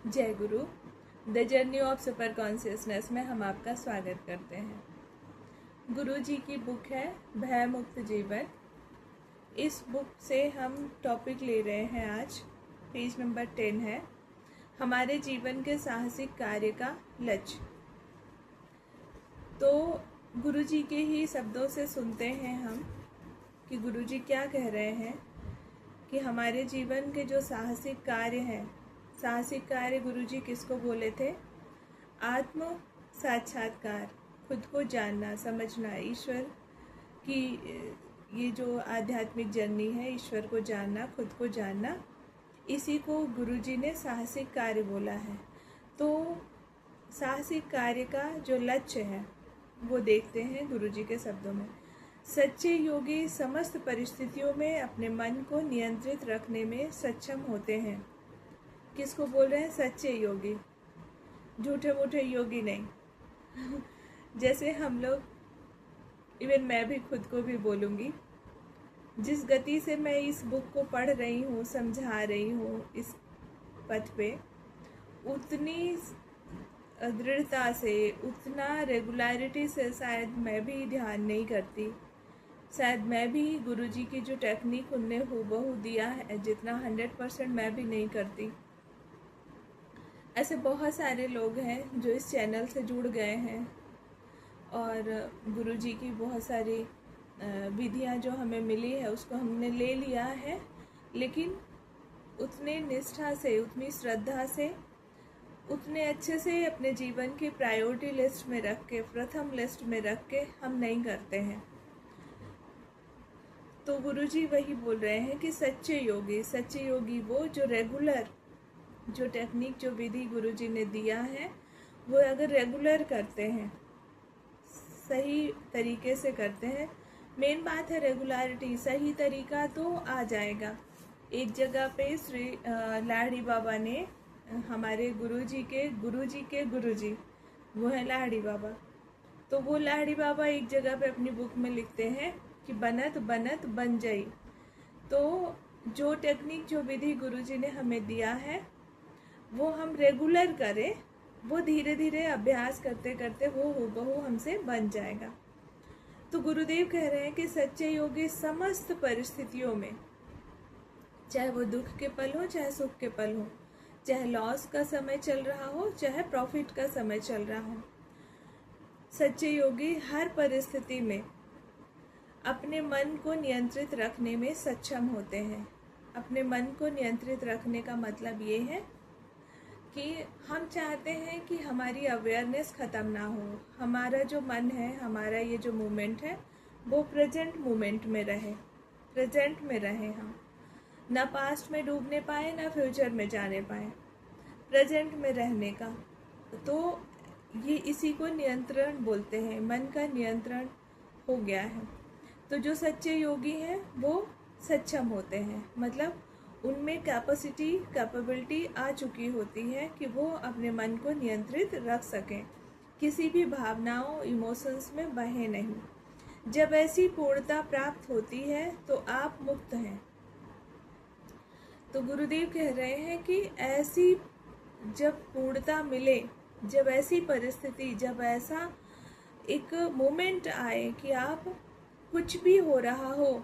जय गुरु। The journey of super consciousness में हम आपका स्वागत करते हैं। गुरु जी की बुक है भय मुक्त जीवन। इस बुक से हम टॉपिक ले रहे हैं आज। पेज नंबर 10 है हमारे जीवन के साहसिक कार्य का लक्ष्य। तो गुरु जी के ही शब्दों से सुनते हैं हम कि गुरु जी क्या कह रहे हैं कि हमारे जीवन के जो साहसिक कार्य हैं, साहसिक कार्य गुरुजी किसको बोले थे? आत्म साक्षात्कार, खुद को जानना समझना, ईश्वर की ये जो आध्यात्मिक जर्नी है, ईश्वर को जानना, खुद को जानना, इसी को गुरुजी ने साहसिक कार्य बोला है। तो साहसिक कार्य का जो लक्ष्य है वो देखते हैं गुरुजी के शब्दों में। सच्चे योगी समस्त परिस्थितियों में अपने मन को नियंत्रित रखने में सक्षम होते हैं। किसको बोल रहे हैं? सच्चे योगी, झूठे मूठे योगी नहीं। जैसे हम लोग, इवन मैं भी खुद को भी बोलूँगी, जिस गति से मैं इस बुक को पढ़ रही हूँ, समझा रही हूँ इस पथ पे, उतनी दृढ़ता से, उतना रेगुलरिटी से शायद मैं भी ध्यान नहीं करती। शायद मैं भी गुरुजी की जो टेक्निक उनने हूबहू दिया है, जितना 100% मैं भी नहीं करती। ऐसे बहुत सारे लोग हैं जो इस चैनल से जुड़ गए हैं और गुरुजी की बहुत सारी विधियां जो हमें मिली है उसको हमने ले लिया है, लेकिन उतने निष्ठा से, उतनी श्रद्धा से, उतने अच्छे से अपने जीवन की प्रायोरिटी लिस्ट में रख के, प्रथम लिस्ट में रख के हम नहीं करते हैं। तो गुरुजी वही बोल रहे हैं कि सच्चे योगी वो जो रेगुलर, जो टेक्निक, जो विधि गुरुजी ने दिया है, वो अगर रेगुलर करते हैं, सही तरीके से करते हैं, मेन बात है रेगुलरिटी, सही तरीका तो आ जाएगा। एक जगह पे श्री लाड़ी बाबा ने, हमारे गुरुजी के गुरुजी वो है लाड़ी बाबा, तो वो लाड़ी बाबा एक जगह पे अपनी बुक में लिखते हैं कि बनत बनत बन जाई। तो जो टेक्निक, जो विधि गुरुजी ने हमें दिया है वो हम रेगुलर करें, वो धीरे धीरे अभ्यास करते करते वो हूबहू हमसे बन जाएगा। तो गुरुदेव कह रहे हैं कि सच्चे योगी समस्त परिस्थितियों में, चाहे वो दुख के पल हो, चाहे सुख के पल हो, चाहे लॉस का समय चल रहा हो, चाहे प्रॉफिट का समय चल रहा हो, सच्चे योगी हर परिस्थिति में अपने मन को नियंत्रित रखने में सक्षम होते हैं। अपने मन को नियंत्रित रखने का मतलब ये है कि हम चाहते हैं कि हमारी अवेयरनेस ख़त्म ना हो, हमारा जो मन है, हमारा ये जो मोमेंट है, वो प्रेजेंट मोमेंट में रहे, प्रेजेंट में रहे। हम ना पास्ट में डूबने पाए, ना फ्यूचर में जाने पाए, प्रेजेंट में रहने का। तो ये इसी को नियंत्रण बोलते हैं, मन का नियंत्रण हो गया है। तो जो सच्चे योगी हैं वो सक्षम होते हैं, मतलब उनमें कैपेबिलिटी आ चुकी होती है कि वो अपने मन को नियंत्रित रख सकें, किसी भी भावनाओं, इमोशंस में बहे नहीं। जब ऐसी पूर्णता प्राप्त होती है तो आप मुक्त हैं। तो गुरुदेव कह रहे हैं कि ऐसी जब पूर्णता मिले, जब ऐसी परिस्थिति, जब ऐसा एक मोमेंट आए कि आप कुछ भी हो रहा हो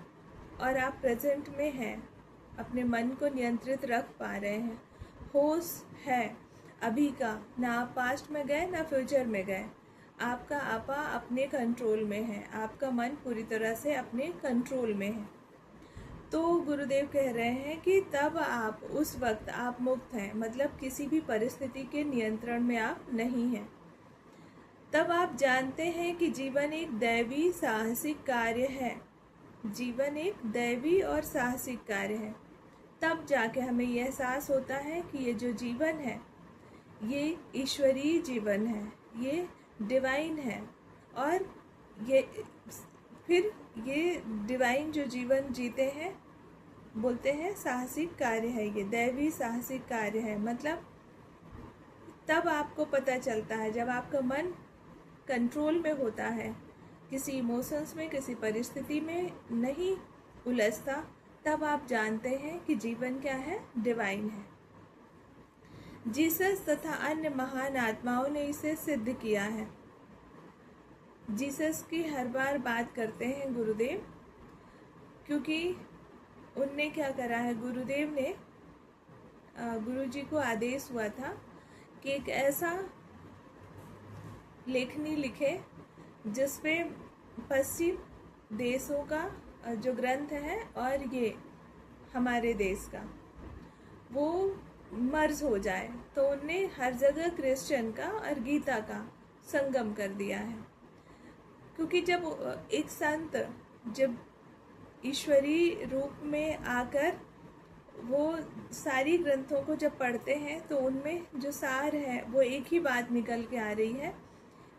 और आप प्रेजेंट में हैं, अपने मन को नियंत्रित रख पा रहे हैं, होश है अभी का, ना आप पास्ट में गए ना फ्यूचर में गए, आपका आपा अपने कंट्रोल में है, आपका मन पूरी तरह से अपने कंट्रोल में है। तो गुरुदेव कह रहे हैं कि तब आप, उस वक्त आप मुक्त हैं, मतलब किसी भी परिस्थिति के नियंत्रण में आप नहीं हैं। तब आप जानते हैं कि जीवन एक दैवी साहसिक कार्य है, जीवन एक दैवी और साहसिक कार्य है। तब जाके हमें यह एहसास होता है कि ये जो जीवन है ये ईश्वरीय जीवन है, ये डिवाइन है, और ये फिर ये डिवाइन जो जीवन जीते हैं, बोलते हैं साहसिक कार्य है, ये दैवी साहसिक कार्य है। मतलब तब आपको पता चलता है, जब आपका मन कंट्रोल में होता है, किसी इमोशंस में, किसी परिस्थिति में नहीं उलझता, तब आप जानते हैं कि जीवन क्या है, डिवाइन है। जीसस तथा अन्य महान आत्माओं ने इसे सिद्ध किया है। जीसस की हर बार बात करते हैं गुरुदेव, क्योंकि उनने क्या करा है, गुरुदेव ने गुरुजी को आदेश हुआ था कि एक ऐसा लेखनी लिखे जिसपे पश्चिम देशों का जो ग्रंथ है और ये हमारे देश का वो मर्ज हो जाए। तो उनने हर जगह क्रिश्चियन का और गीता का संगम कर दिया है, क्योंकि जब एक संत जब ईश्वरीय रूप में आकर वो सारी ग्रंथों को जब पढ़ते हैं तो उनमें जो सार है वो एक ही बात निकल के आ रही है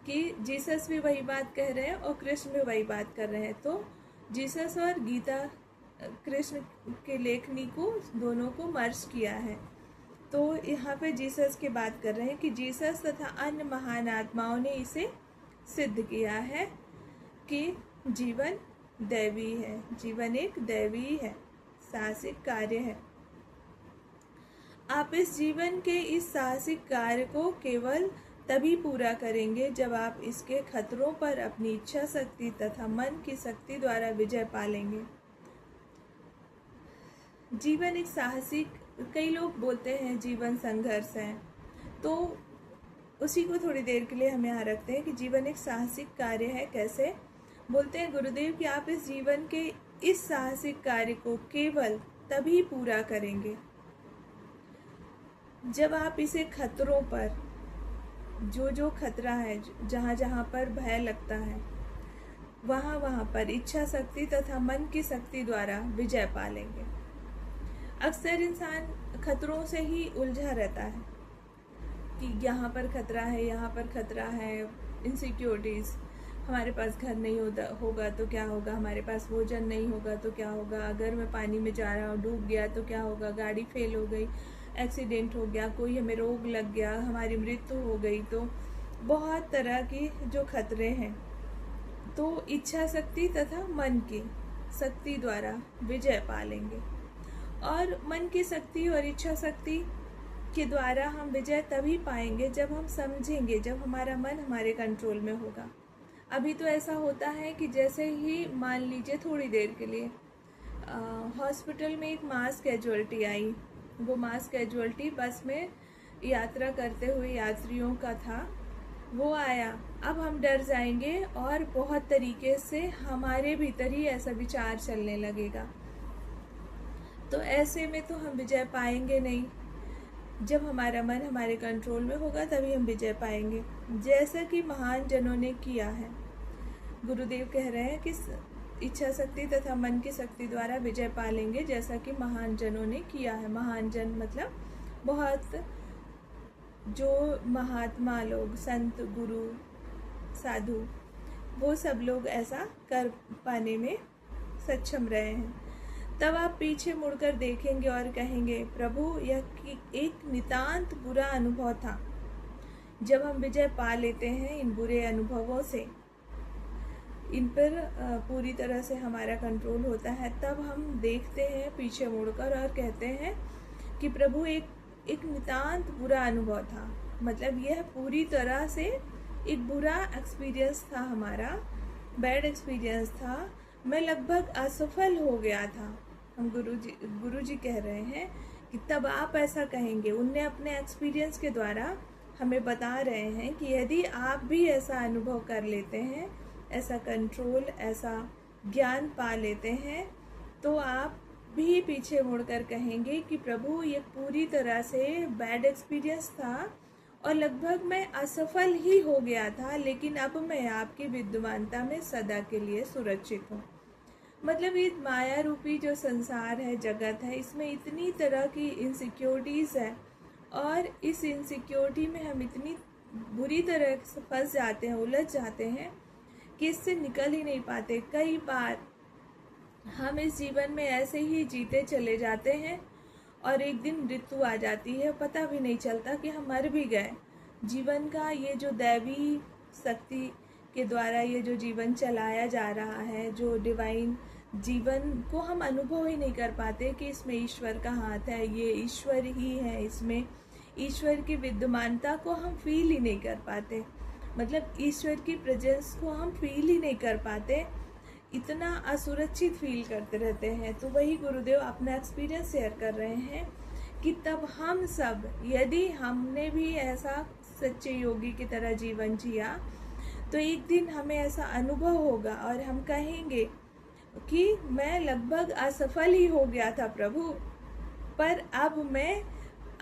कि जीसस भी वही बात कह रहे हैं और कृष्ण भी वही बात कर रहे हैं। तो जीसस और गीता कृष्ण के लेखनी को दोनों को मर्ज किया है। तो यहाँ पे जीसस की बात कर रहे हैं कि जीसस तथा अन्य महान आत्माओं ने इसे सिद्ध किया है कि जीवन दैवी है, जीवन एक दैवी है, साहसिक कार्य है। आप इस जीवन के इस साहसिक कार्य को केवल तभी पूरा करेंगे जब आप इसके खतरों पर अपनी इच्छा शक्ति तथा मन की शक्ति द्वारा विजय पालेंगे। जीवन एक साहसिक, कई लोग बोलते हैं जीवन संघर्ष है, तो उसी को थोड़ी देर के लिए हम यहाँ रखते हैं कि जीवन एक साहसिक कार्य है। कैसे बोलते हैं गुरुदेव कि आप इस जीवन के इस साहसिक कार्य को केवल तभी पूरा करेंगे जब आप इसे खतरों पर, जो जो खतरा है, जहाँ जहाँ पर भय लगता है, वहाँ वहाँ पर इच्छा शक्ति तथा मन की शक्ति द्वारा विजय पालेंगे। अक्सर इंसान खतरों से ही उलझा रहता है कि यहाँ पर खतरा है, यहाँ पर खतरा है, इनसिक्योरिटीज़, हमारे पास घर नहीं होगा तो क्या होगा, हमारे पास भोजन नहीं होगा तो क्या होगा, अगर मैं पानी में जा रहा हूँ डूब गया तो क्या होगा, गाड़ी फेल हो गई, एक्सीडेंट हो गया, कोई हमें रोग लग गया, हमारी मृत्यु हो गई। तो बहुत तरह की जो खतरे हैं, तो इच्छा शक्ति तथा मन की शक्ति द्वारा विजय पालेंगे। और मन की शक्ति और इच्छा शक्ति के द्वारा हम विजय तभी पाएंगे जब हम समझेंगे, जब हमारा मन हमारे कंट्रोल में होगा। अभी तो ऐसा होता है कि जैसे ही मान लीजिए थोड़ी देर के लिए हॉस्पिटल में एक मास कैजुअलिटी आई, वो मास कैजुअलिटी बस में यात्रा करते हुए यात्रियों का था, वो आया। अब हम डर जाएंगे और बहुत तरीके से हमारे भीतर ही ऐसा विचार चलने लगेगा। तो ऐसे में तो हम विजय पाएंगे नहीं। जब हमारा मन हमारे कंट्रोल में होगा तभी हम विजय पाएंगे, जैसा कि महान जनों ने किया है। गुरुदेव कह रहे हैं कि इच्छा शक्ति तथा मन की शक्ति द्वारा विजय पालेंगे, जैसा कि महान जनों ने किया है। महान जन मतलब बहुत जो महात्मा लोग, संत, गुरु, साधु, वो सब लोग ऐसा कर पाने में सक्षम रहे हैं। तब आप पीछे मुड़कर देखेंगे और कहेंगे, प्रभु यह एक नितांत बुरा अनुभव था। जब हम विजय पा लेते हैं इन बुरे अनुभवों से, इन पर पूरी तरह से हमारा कंट्रोल होता है, तब हम देखते हैं पीछे मुड़कर और कहते हैं कि प्रभु एक नितांत बुरा अनुभव था। मतलब यह पूरी तरह से एक बुरा एक्सपीरियंस था, हमारा बैड एक्सपीरियंस था। मैं लगभग असफल हो गया था। हम गुरुजी कह रहे हैं कि तब आप ऐसा कहेंगे। उनने अपने एक्सपीरियंस के द्वारा हमें बता रहे हैं कि यदि आप भी ऐसा अनुभव कर लेते हैं, ऐसा कंट्रोल, ऐसा ज्ञान पा लेते हैं, तो आप भी पीछे मुड़कर कहेंगे कि प्रभु ये पूरी तरह से बैड एक्सपीरियंस था और लगभग मैं असफल ही हो गया था, लेकिन अब मैं आपकी विद्यमानता में सदा के लिए सुरक्षित हूँ। मतलब ये माया रूपी जो संसार है, जगत है, इसमें इतनी तरह की इनसिक्योरिटीज़ है और इस इनसिक्योरिटी में हम इतनी बुरी तरह से फंस जाते हैं, उलझ जाते हैं कि इससे निकल ही नहीं पाते। कई बार हम इस जीवन में ऐसे ही जीते चले जाते हैं और एक दिन मृत्यु आ जाती है, पता भी नहीं चलता कि हम मर भी गए। जीवन का ये जो दैवी शक्ति के द्वारा ये जो जीवन चलाया जा रहा है, जो डिवाइन जीवन को हम अनुभव ही नहीं कर पाते कि इसमें ईश्वर का हाथ है, ये ईश्वर ही है, इसमें ईश्वर की विद्यमानता को हम फील ही नहीं कर पाते, मतलब ईश्वर की प्रेजेंस को हम फील ही नहीं कर पाते, इतना असुरक्षित फील करते रहते हैं। तो वही गुरुदेव अपना एक्सपीरियंस शेयर कर रहे हैं कि तब हम सब, यदि हमने भी ऐसा सच्चे योगी की तरह जीवन जिया, तो एक दिन हमें ऐसा अनुभव होगा और हम कहेंगे कि मैं लगभग असफल ही हो गया था प्रभु, पर अब मैं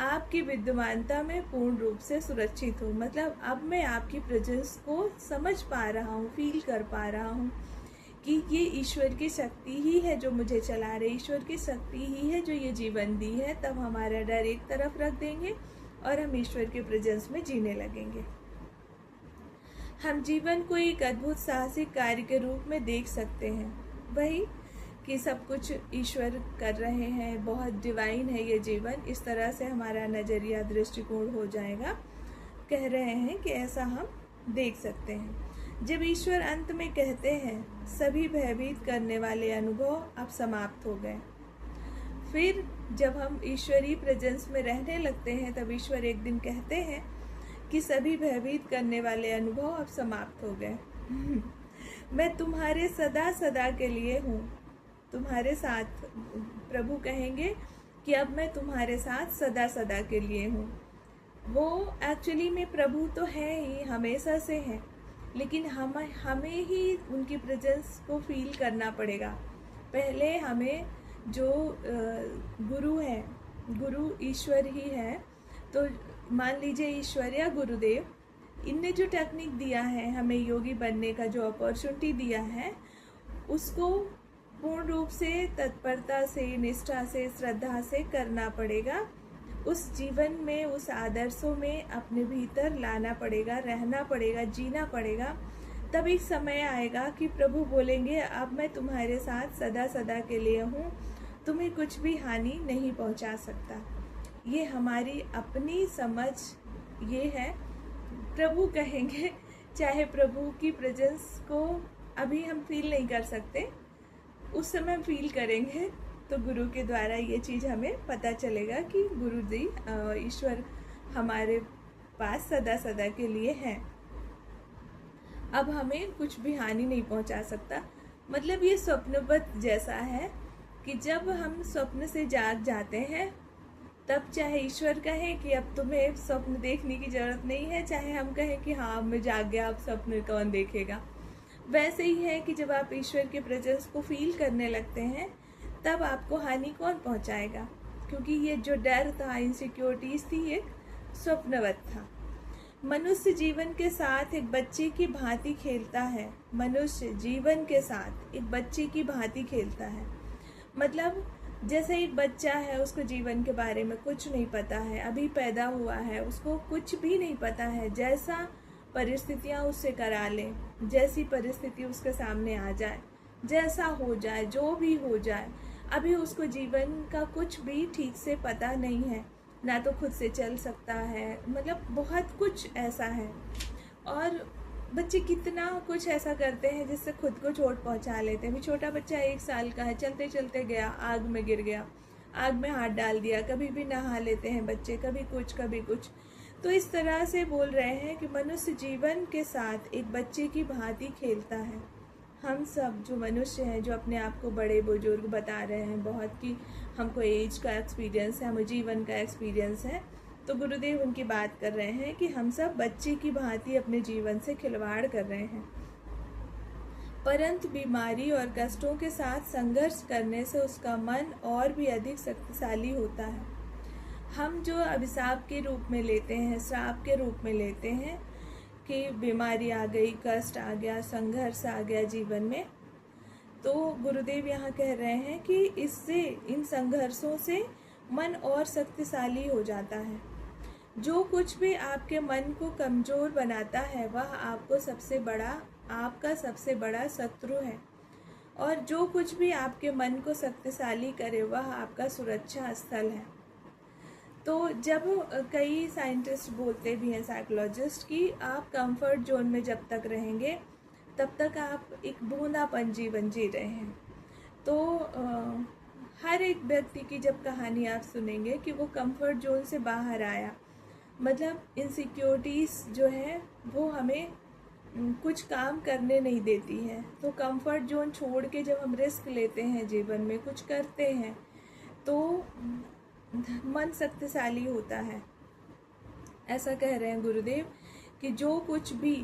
आपकी विद्यमानता में पूर्ण रूप से सुरक्षित हूँ। मतलब अब मैं आपकी प्रेजेंस को समझ पा रहा हूँ, फील कर पा रहा हूँ कि ये ईश्वर की शक्ति ही है जो मुझे चला रही, ईश्वर की शक्ति ही है जो ये जीवन दी है। तब हमारा डर एक तरफ रख देंगे और हम ईश्वर के प्रेजेंस में जीने लगेंगे। हम जीवन को एक अद्भुत साहसिक कार्य के रूप में देख सकते हैं, वही कि सब कुछ ईश्वर कर रहे हैं, बहुत डिवाइन है ये जीवन, इस तरह से हमारा नज़रिया दृष्टिकोण हो जाएगा। कह रहे हैं कि ऐसा हम देख सकते हैं। जब ईश्वर अंत में कहते हैं सभी भयभीत करने वाले अनुभव अब समाप्त हो गए, फिर जब हम ईश्वरीय प्रेजेंस में रहने लगते हैं तब ईश्वर एक दिन कहते हैं कि सभी भयभीत करने वाले अनुभव अब समाप्त हो गए। मैं तुम्हारे सदा सदा के लिए हूँ, तुम्हारे साथ। प्रभु कहेंगे कि अब मैं तुम्हारे साथ सदा सदा के लिए हूँ। वो एक्चुअली में प्रभु तो है ही, हमेशा से हैं, लेकिन हमें ही उनकी प्रेजेंस को फील करना पड़ेगा। पहले हमें जो गुरु है, गुरु ईश्वर ही है, तो मान लीजिए ईश्वर या गुरुदेव, इनने जो टेक्निक दिया है, हमें योगी बनने का जो अपॉर्चुनिटी दिया है, उसको पूर्ण रूप से तत्परता से, निष्ठा से, श्रद्धा से करना पड़ेगा। उस जीवन में, उस आदर्शों में अपने भीतर लाना पड़ेगा, रहना पड़ेगा, जीना पड़ेगा। तब एक समय आएगा कि प्रभु बोलेंगे अब मैं तुम्हारे साथ सदा सदा के लिए हूँ, तुम्हें कुछ भी हानि नहीं पहुँचा सकता। ये हमारी अपनी समझ ये है। प्रभु कहेंगे, चाहे प्रभु की प्रेजेंस को अभी हम फील नहीं कर सकते, उस समय फील करेंगे तो गुरु के द्वारा ये चीज़ हमें पता चलेगा कि गुरु जी, ईश्वर हमारे पास सदा सदा के लिए हैं, अब हमें कुछ भी हानि नहीं पहुंचा सकता। मतलब ये स्वप्नवत जैसा है कि जब हम स्वप्न से जाग जाते हैं, तब चाहे ईश्वर कहे कि अब तुम्हें स्वप्न देखने की जरूरत नहीं है, चाहे हम कहें कि हाँ मैं जाग गया, अब स्वप्न कौन देखेगा। वैसे ही है कि जब आप ईश्वर के प्रेजेंस को फील करने लगते हैं, तब आपको हानि कौन पहुंचाएगा, क्योंकि ये जो डर था, इनसिक्योरिटीज थी, एक स्वप्नवत था। मनुष्य जीवन के साथ एक बच्चे की भांति खेलता है। मनुष्य जीवन के साथ एक बच्चे की भांति खेलता है। मतलब जैसे एक बच्चा है, उसको जीवन के बारे में कुछ नहीं पता है, अभी पैदा हुआ है, उसको कुछ भी नहीं पता है। जैसा परिस्थितियाँ उससे करा लें, जैसी परिस्थिति उसके सामने आ जाए, जैसा हो जाए, जो भी हो जाए, अभी उसको जीवन का कुछ भी ठीक से पता नहीं है, ना तो खुद से चल सकता है, मतलब बहुत कुछ ऐसा है। और बच्चे कितना कुछ ऐसा करते हैं जिससे खुद को चोट पहुंचा लेते हैं। छोटा बच्चा 1 साल का है, चलते चलते गया, आग में गिर गया, आग में हाथ डाल दिया, कभी भी नहा लेते हैं बच्चे, कभी कुछ कभी कुछ। तो इस तरह से बोल रहे हैं कि मनुष्य जीवन के साथ एक बच्चे की भांति खेलता है। हम सब जो मनुष्य हैं, जो अपने आप को बड़े बुजुर्ग बता रहे हैं बहुत, कि हमको एज का एक्सपीरियंस है, हमें जीवन का एक्सपीरियंस है, तो गुरुदेव उनकी बात कर रहे हैं कि हम सब बच्चे की भांति अपने जीवन से खिलवाड़ कर रहे हैं। परंतु बीमारी और कष्टों के साथ संघर्ष करने से उसका मन और भी अधिक शक्तिशाली होता है। हम जो अभिशाप के रूप में लेते हैं, श्राप के रूप में लेते हैं कि बीमारी आ गई, कष्ट आ गया, संघर्ष आ गया जीवन में, तो गुरुदेव यहाँ कह रहे हैं कि इससे, इन संघर्षों से मन और शक्तिशाली हो जाता है। जो कुछ भी आपके मन को कमज़ोर बनाता है वह आपको आपका सबसे बड़ा शत्रु है, और जो कुछ भी आपके मन को शक्तिशाली करे वह आपका सुरक्षा स्थल है। तो जब कई साइंटिस्ट बोलते भी हैं, साइकोलॉजिस्ट, कि आप कंफर्ट जोन में जब तक रहेंगे तब तक आप एक बूंदापन जीवन जी रहे हैं। तो हर एक व्यक्ति की जब कहानी आप सुनेंगे कि वो कंफर्ट जोन से बाहर आया, मतलब इनसिक्योरिटीज़ जो है वो हमें कुछ काम करने नहीं देती है। तो कंफर्ट जोन छोड़ के जब हम रिस्क लेते हैं, जीवन में कुछ करते हैं, तो मन शक्तिशाली होता है। ऐसा कह रहे हैं गुरुदेव कि जो कुछ भी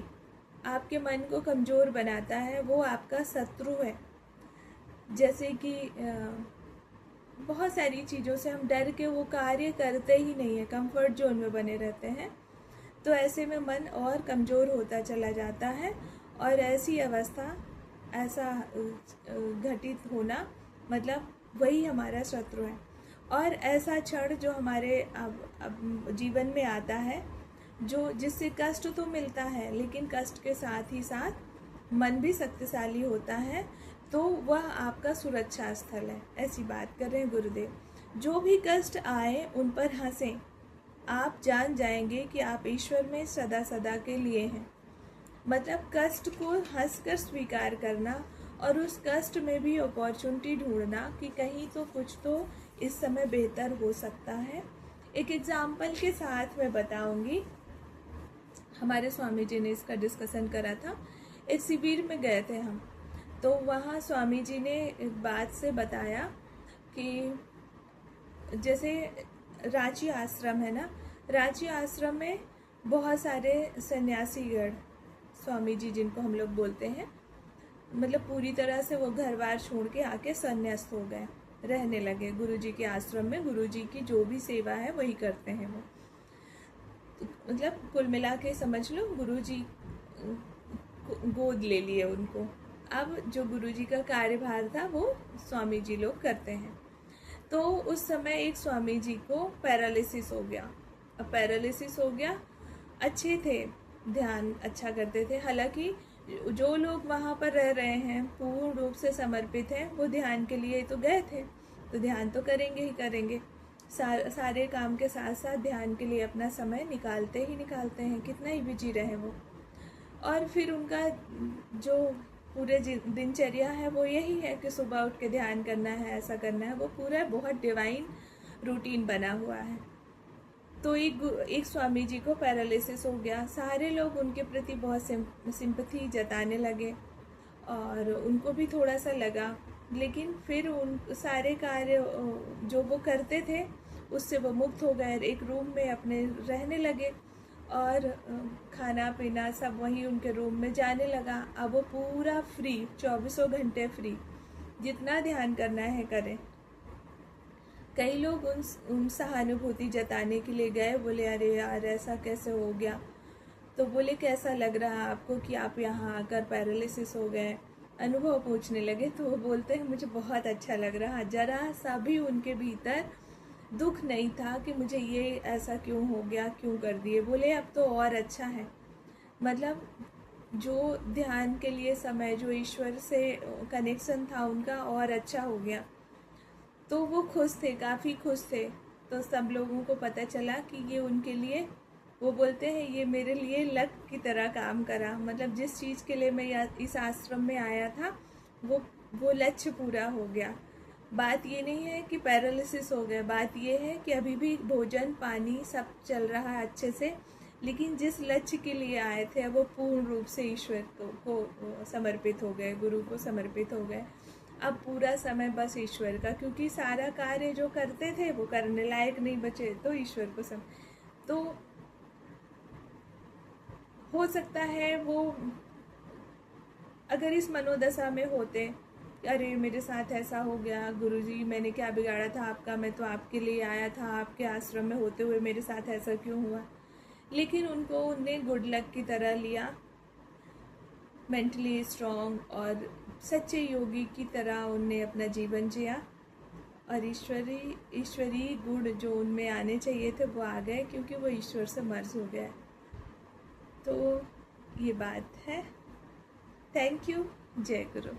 आपके मन को कमज़ोर बनाता है वो आपका शत्रु है। जैसे कि बहुत सारी चीज़ों से हम डर के वो कार्य करते ही नहीं है, कंफर्ट जोन में बने रहते हैं। तो ऐसे में मन और कमज़ोर होता चला जाता है और ऐसी अवस्था, ऐसा घटित होना, मतलब वही हमारा शत्रु है। और ऐसा क्षण जो हमारे अब जीवन में आता है, जो जिससे कष्ट तो मिलता है, लेकिन कष्ट के साथ ही साथ मन भी शक्तिशाली होता है, तो वह आपका सुरक्षा स्थल है। ऐसी बात कर रहे हैं गुरुदेव। जो भी कष्ट आए उन पर हंसें, आप जान जाएंगे कि आप ईश्वर में सदा सदा के लिए हैं। मतलब कष्ट को हंसकर स्वीकार करना और उस कष्ट में भी अपॉर्चुनिटी ढूंढना कि कहीं तो कुछ तो इस समय बेहतर हो सकता है। एक एग्जाम्पल के साथ मैं बताऊंगी। हमारे स्वामी जी ने इसका डिस्कशन करा था। एक शिविर में गए थे हम, तो वहाँ स्वामी जी ने एक बात से बताया कि जैसे रांची आश्रम है ना, रांची आश्रम में बहुत सारे सन्यासीगण, स्वामी जी जिनको हम लोग बोलते हैं, मतलब पूरी तरह से वो घर बार छोड़ के आके संन्यास्त हो गए, रहने लगे गुरु जी के आश्रम में। गुरु जी की जो भी सेवा है वही करते हैं वो। तो मतलब कुल मिला के समझ लो गुरु जी गोद ले लिए उनको। अब जो गुरु जी का कार्यभार था वो स्वामी जी लोग करते हैं। तो उस समय एक स्वामी जी को पैरालिसिस हो गया। अब पैरालिसिस हो गया, अच्छे थे, ध्यान अच्छा करते थे। हालांकि जो लोग वहाँ पर रह रहे हैं पूर्ण रूप से समर्पित हैं, वो ध्यान के लिए तो गए थे, तो ध्यान तो करेंगे ही करेंगे। सारे काम के साथ साथ ध्यान के लिए अपना समय निकालते ही निकालते हैं, कितना ही बिजी रहे वो। और फिर उनका जो पूरे दिनचर्या है वो यही है कि सुबह उठ के ध्यान करना है, ऐसा करना है। वो पूरा बहुत डिवाइन रूटीन बना हुआ है। तो एक स्वामी जी को पैरालिसिस हो गया। सारे लोग उनके प्रति बहुत सिंपैथी जताने लगे और उनको भी थोड़ा सा लगा, लेकिन फिर उन सारे कार्य जो वो करते थे उससे वो मुक्त हो गए। एक रूम में अपने रहने लगे और खाना पीना सब वहीं उनके रूम में जाने लगा। अब वो पूरा फ्री, 24 घंटे फ्री, जितना ध्यान करना है करें। कई लोग उन सहानुभूति जताने के लिए गए, बोले अरे यार ऐसा कैसे हो गया। तो बोले कैसा लग रहा है आपको कि आप यहाँ आकर पैरालिसिस हो गए, अनुभव पूछने लगे। तो वो बोलते हैं मुझे बहुत अच्छा लग रहा, जरा सा भी उनके भीतर दुख नहीं था कि मुझे ये ऐसा क्यों हो गया, क्यों कर दिए। बोले अब तो और अच्छा है। मतलब जो ध्यान के लिए समय, जो ईश्वर से कनेक्शन था उनका और अच्छा हो गया। तो वो खुश थे, काफ़ी खुश थे। तो सब लोगों को पता चला कि ये उनके लिए, वो बोलते हैं ये मेरे लिए लक की तरह काम करा। मतलब जिस चीज़ के लिए मैं इस आश्रम में आया था वो लक्ष्य पूरा हो गया। बात ये नहीं है कि पैरालिसिस हो गया, बात ये है कि अभी भी भोजन पानी सब चल रहा है अच्छे से, लेकिन जिस लक्ष्य के लिए आए थे वो पूर्ण रूप से ईश्वर को समर्पित हो गए, गुरु को समर्पित हो गए। अब पूरा समय बस ईश्वर का, क्योंकि सारा कार्य जो करते थे वो करने लायक नहीं बचे, तो ईश्वर को तो हो सकता है वो अगर इस मनोदशा में होते, अरे मेरे साथ ऐसा हो गया गुरुजी, मैंने क्या बिगाड़ा था आपका, मैं तो आपके लिए आया था, आपके आश्रम में होते हुए मेरे साथ ऐसा क्यों हुआ। लेकिन उनने गुड लक की तरह लिया, मेंटली स्ट्रॉन्ग और सच्चे योगी की तरह उनने अपना जीवन जिया और ईश्वरी गुण जो उनमें आने चाहिए थे वो आ गए, क्योंकि वो ईश्वर से मर्ज हो गया। तो ये बात है। Thank you. जय गुरु।